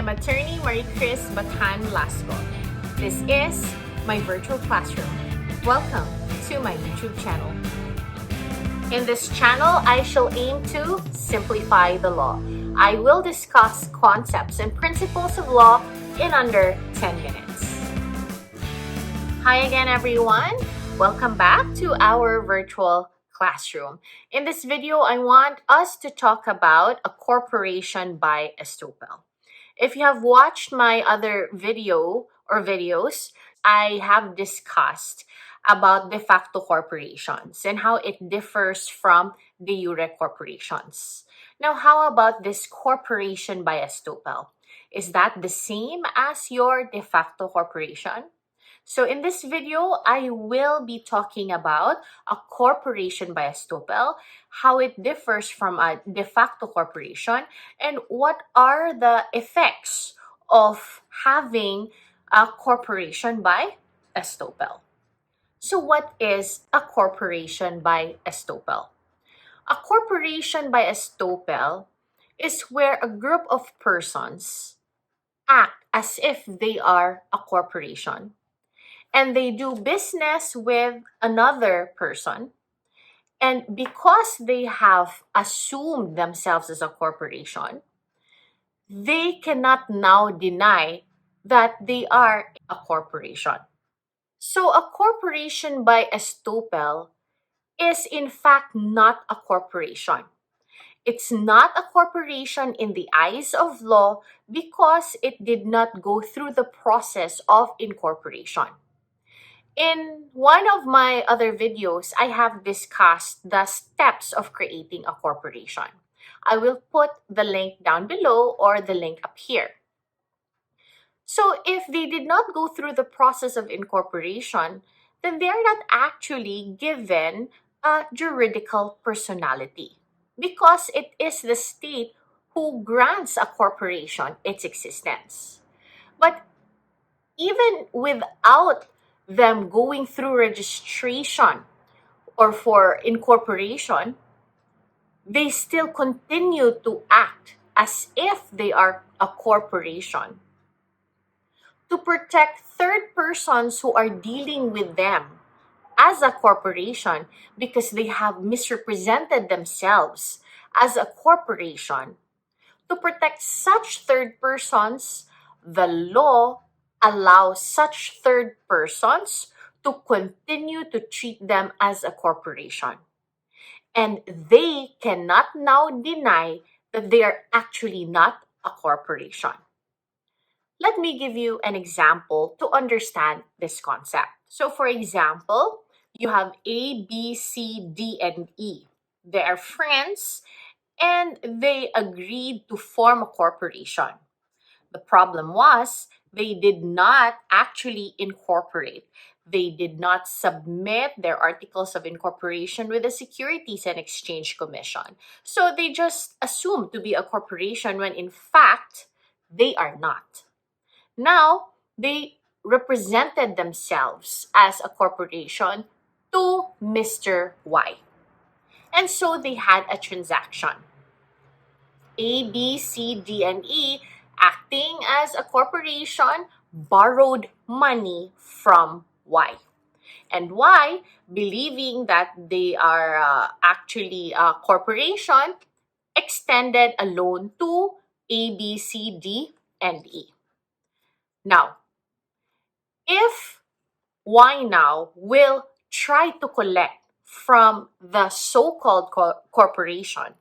am attorney Marie-Chris Bathan-Lasco. This is my virtual classroom. Welcome to my YouTube channel. In this channel, I shall aim to simplify the law. I will discuss concepts and principles of law in under 10 minutes. Hi again, everyone. Welcome back to our virtual classroom. In this video, I want us to talk about a corporation by Estoppel. If you have watched my other videos, I have discussed about de facto corporations and how it differs from de jure corporations. Now, how about this corporation by Estoppel? Is that the same as your de facto corporation? So in this video, I will be talking about a corporation by Estoppel, how it differs from a de facto corporation, and what are the effects of having a corporation by Estoppel. So what is a corporation by Estoppel? A corporation by Estoppel is where a group of persons act as if they are a corporation, and they do business with another person. And because they have assumed themselves as a corporation, they cannot now deny that they are a corporation. So a corporation by Estoppel is in fact not a corporation. It's not a corporation in the eyes of law because it did not go through the process of incorporation. In one of my other videos, I have discussed the steps of creating a corporation. I will put the link down below or the link up here. So if they did not go through the process of incorporation, then they are not actually given a juridical personality because it is the state who grants a corporation its existence. But even without them going through registration or for incorporation, they still continue to act as if they are a corporation to protect third persons who are dealing with them as a corporation because they have misrepresented themselves as a corporation. To protect such third persons, the law allows such third persons to continue to treat them as a corporation. And they cannot now deny that they are actually not a corporation. Let me give you an example to understand this concept. So for example, you have A, B, C, D, and E. They are friends and they agreed to form a corporation. The problem was they did not actually incorporate. They did not submit their articles of incorporation with the Securities and Exchange Commission. So they just assumed to be a corporation when in fact they are not. Now, they represented themselves as a corporation to Mr. Y. And so they had a transaction. A, B, C, D, and E, acting as a corporation, borrowed money from Y. And Y, believing that they are actually a corporation, extended a loan to A, B, C, D, and E. Now, if Y now will try to collect from the so-called corporation,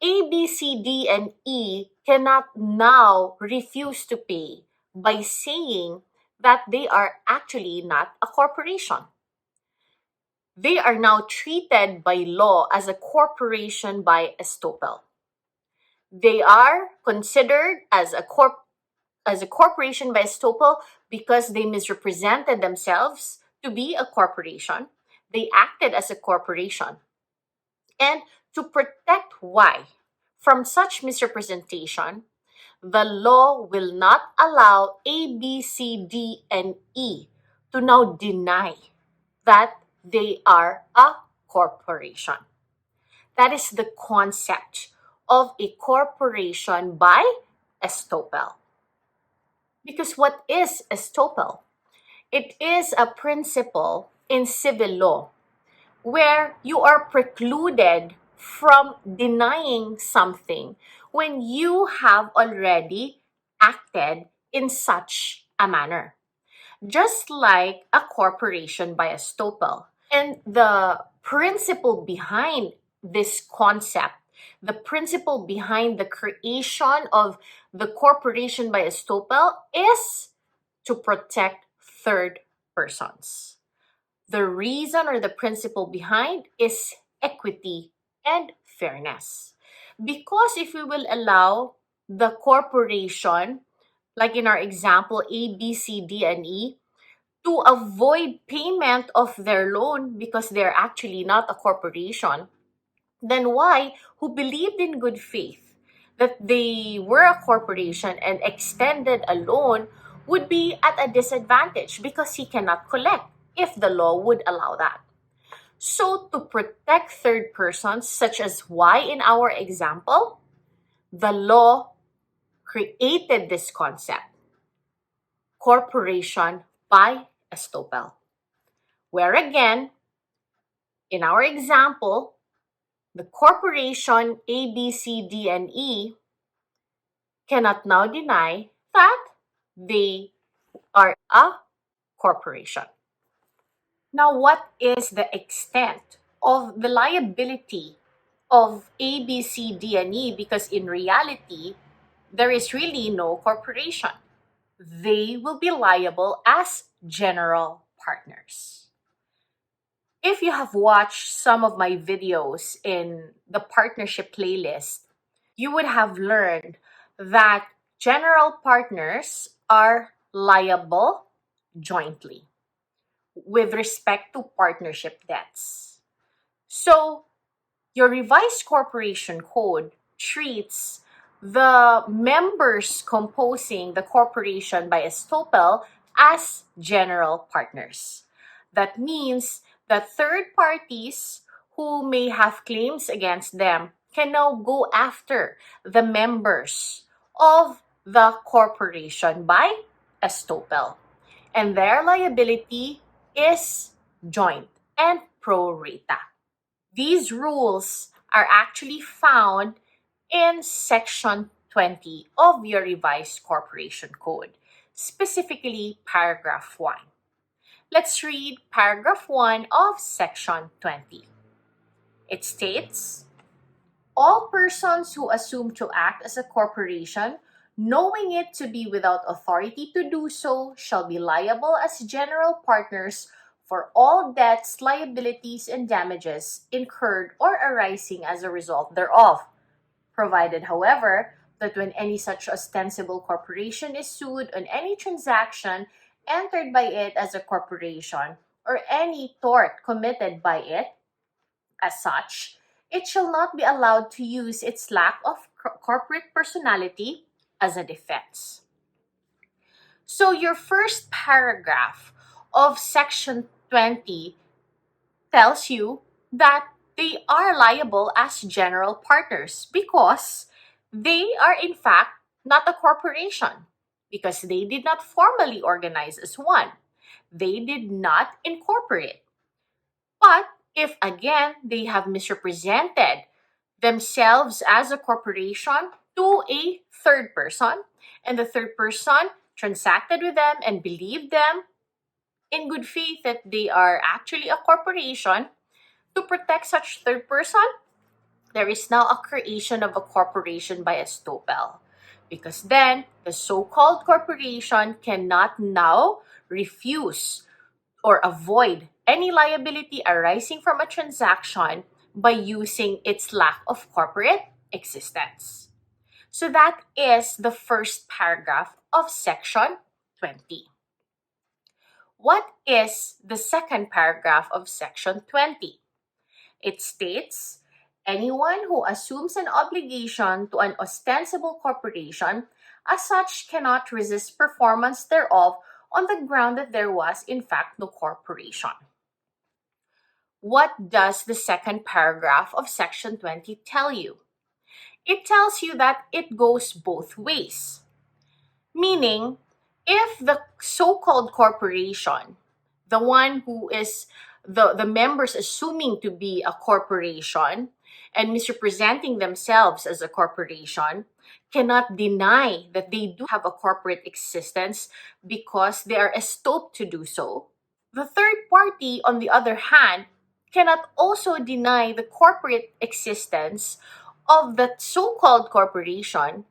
A, B, C, D, and E cannot now refuse to pay by saying that they are actually not a corporation. They are now treated by law as a corporation by Estoppel. They are considered as a corporation by Estoppel because they misrepresented themselves to be a corporation. They acted as a corporation. And to protect Y from such misrepresentation, the law will not allow A, B, C, D, and E to now deny that they are a corporation. That is the concept of a corporation by estoppel. Because what is estoppel? It is a principle in civil law where you are precluded from denying something when you have already acted in such a manner. Just like a corporation by estoppel. And the principle behind this concept, the principle behind the creation of the corporation by estoppel is to protect third persons. The reason or the principle behind is equity and fairness. Because if we will allow the corporation, like in our example, A, B, C, D, and E, to avoid payment of their loan because they're actually not a corporation, then why, who believed in good faith that they were a corporation and extended a loan, would be at a disadvantage because he cannot collect if the law would allow that. So, to protect third persons, such as Y in our example, the law created this concept, corporation by estoppel, where again, in our example, the corporation A, B, C, D, and E cannot now deny that they are a corporation. Now, what is the extent of the liability of A, B, C, D, and E? Because in reality, there is really no corporation. They will be liable as general partners. If you have watched some of my videos in the partnership playlist, you would have learned that general partners are liable jointly with respect to partnership debts. So, your revised corporation code treats the members composing the corporation by estoppel as general partners. That means that third parties who may have claims against them can now go after the members of the corporation by estoppel. And their liability is joint and pro rata. These rules are actually found in Section 20 of your revised corporation code, specifically paragraph 1. Let's read paragraph 1 of Section 20. It states, all persons who assume to act as a corporation, knowing it to be without authority to do so, shall be liable as general partners for all debts, liabilities, and damages incurred or arising as a result thereof, provided, however, that when any such ostensible corporation is sued on any transaction entered by it as a corporation, or any tort committed by it as such, it shall not be allowed to use its lack of corporate personality as a defense. So, your first paragraph of Section 20 tells you that they are liable as general partners because they are, in fact, not a corporation because they did not formally organize as one. They did not incorporate. But if again they have misrepresented themselves as a corporation to a third person, and the third person transacted with them and believed them in good faith that they are actually a corporation, to protect such third person, there is now a creation of a corporation by estoppel. Because then the so-called corporation cannot now refuse or avoid any liability arising from a transaction by using its lack of corporate existence. So that is the first paragraph of Section 20. What is the second paragraph of Section 20? It states, anyone who assumes an obligation to an ostensible corporation as such cannot resist performance thereof on the ground that there was in fact no corporation. What does the second paragraph of Section 20 tell you? it tells you that it goes both ways. Meaning, if the so-called corporation, the one who is the members assuming to be a corporation and misrepresenting themselves as a corporation, cannot deny that they do have a corporate existence because they are estopped to do so. The third party, on the other hand, cannot also deny the corporate existence of that so called corporation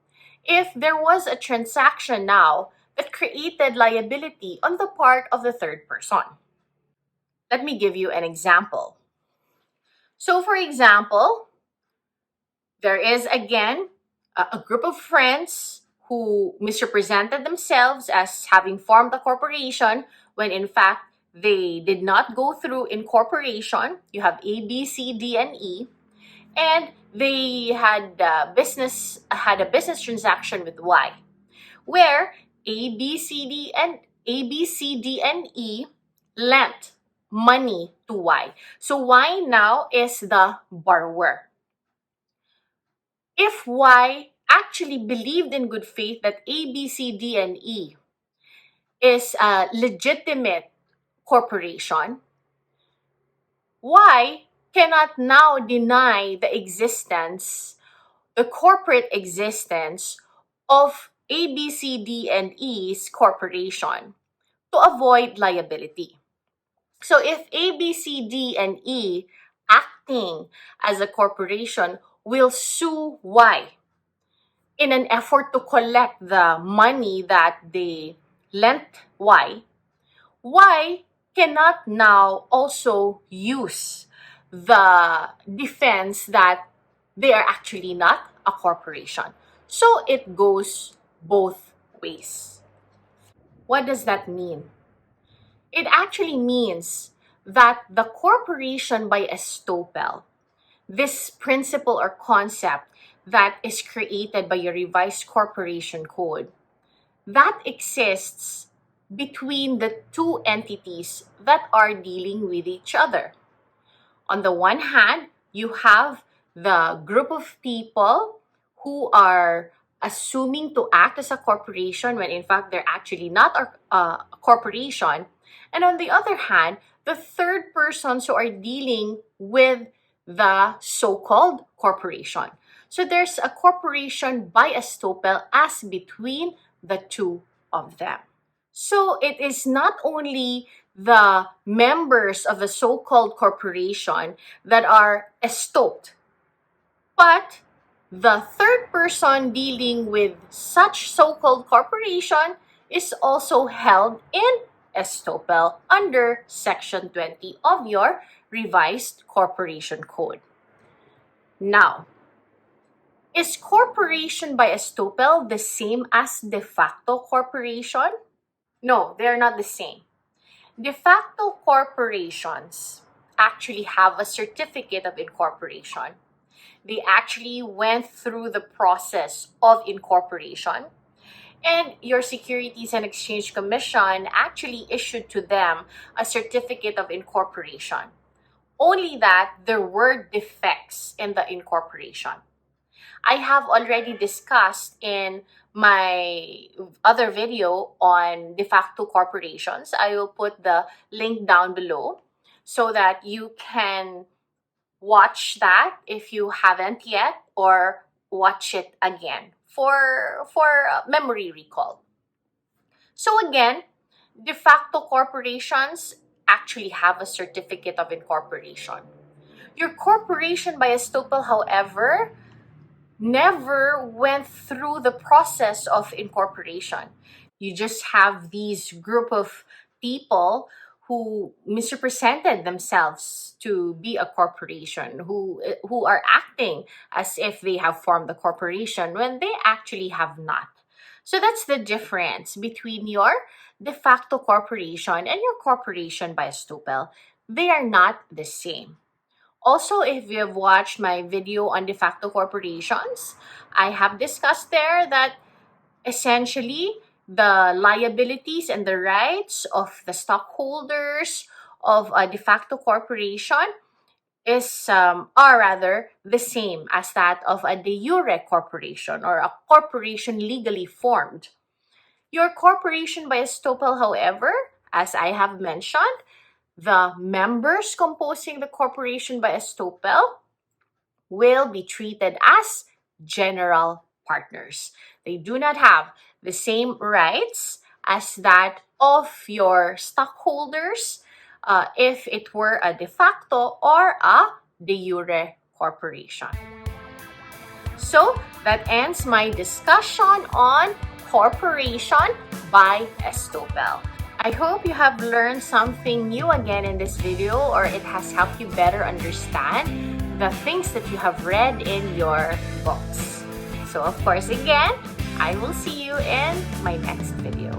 if there was a transaction now that created liability on the part of the third person. Let me give you an example. So, for example, there is again a group of friends who misrepresented themselves as having formed a corporation when in fact they did not go through incorporation. You have A, B, C, D, and E, and they had a business transaction with Y, where A, B, C, D, and E lent money to Y. So Y now is the borrower. If Y actually believed in good faith that A, B, C, D, and E is a legitimate corporation, Y cannot now deny the existence, the corporate existence of A, B, C, D, and E's corporation to avoid liability. So if A, B, C, D, and E acting as a corporation will sue Y in an effort to collect the money that they lent Y cannot now also use the defense that they are actually not a corporation. So it goes both ways. What does that mean? It actually means that the corporation by Estoppel, this principle or concept that is created by a revised corporation code, that exists between the two entities that are dealing with each other. On the one hand, you have the group of people who are assuming to act as a corporation when in fact they're actually not a corporation. And on the other hand, the third persons who are dealing with the so called corporation. So there's a corporation by Estoppel as between the two of them. So it is not only the members of the so called corporation that are estopped, but the third person dealing with such so called corporation is also held in estoppel under Section 20 of your revised corporation code. Now, is corporation by estoppel the same as de facto corporation? No, they're not the same. De facto corporations actually have a certificate of incorporation. They actually went through the process of incorporation, and your Securities and Exchange Commission actually issued to them a certificate of incorporation. Only that there were defects in the incorporation. I have already discussed in my other video on de facto corporations. I will put the link down below so that you can watch that if you haven't yet, or watch it again for memory recall. So again, de facto corporations actually have a certificate of incorporation. Your corporation by estoppel, however, never went through the process of incorporation. You just have these group of people who misrepresented themselves to be a corporation, who are acting as if they have formed the corporation when they actually have not. So that's the difference between your de facto corporation and your corporation by estoppel. They are not the same. Also, if you have watched my video on de facto corporations, I have discussed there that essentially the liabilities and the rights of the stockholders of a de facto corporation are rather the same as that of a de jure corporation or a corporation legally formed. Your corporation by estoppel, however, as I have mentioned, the members composing the corporation by estoppel will be treated as general partners. They do not have the same rights as that of your stockholders if it were a de facto or a de jure corporation. So that ends my discussion on corporation by estoppel. I hope you have learned something new again in this video, or it has helped you better understand the things that you have read in your books. So of course, again, I will see you in my next video.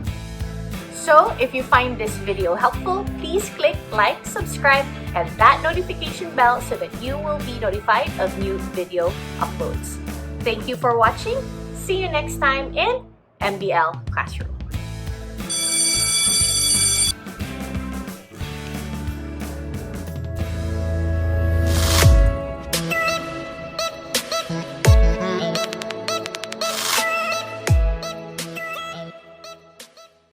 So if you find this video helpful, please click like, subscribe, and that notification bell so that you will be notified of new video uploads. Thank you for watching. See you next time in MBL Classroom.